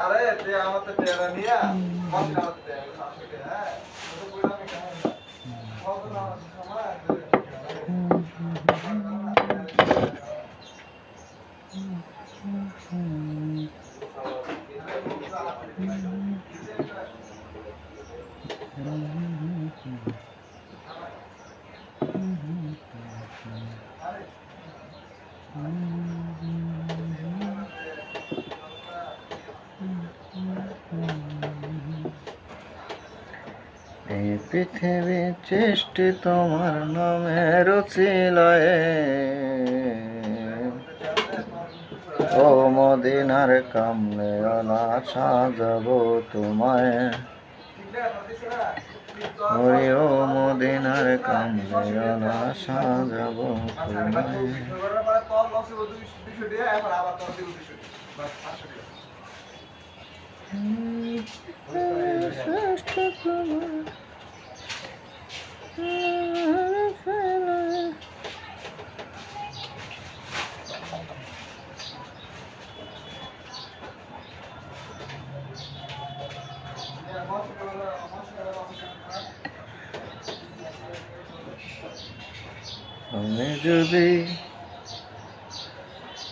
আরে আমার তো টেরা নিয়া মন খাওয়াতে দেয় হ্যাঁ এই পৃথিবী সৃষ্টি তোমার নামের ছিলায় ও মদিনার কামনে আলা সাজাবো তোমায় ওরে ও মদিনার কামনে আলা সাজাবো তোমায় শ্রেষ্ঠ তোমার আমি যদি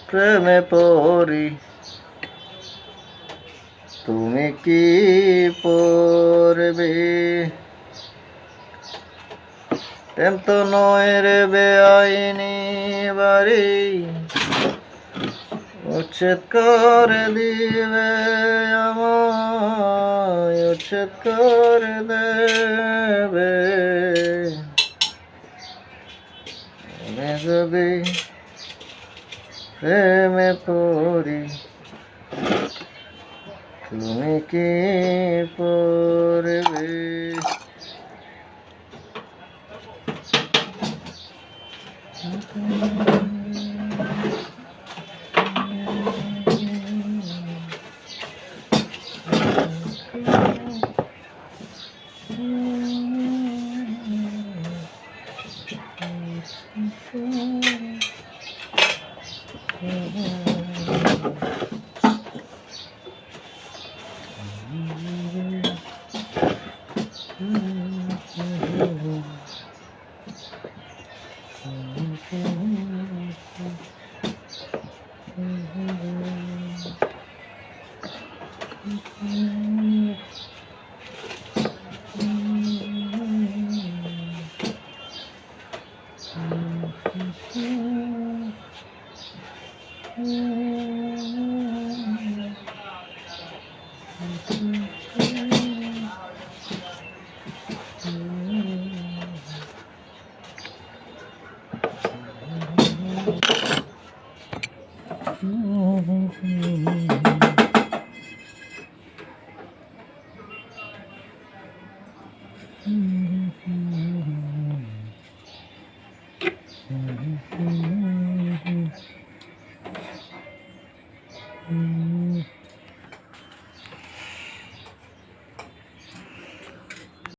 প্রেমে পড়ি তুমি কি পড়বে প্রেম তো নয় রে বেআইনি বাড়ি উচ্ছেদ করে দিবে আমায় উচ্ছেদ করে দেবে আমি যদি প্রেমে পড়ি তুমি কি পড়বে Mm-hmm.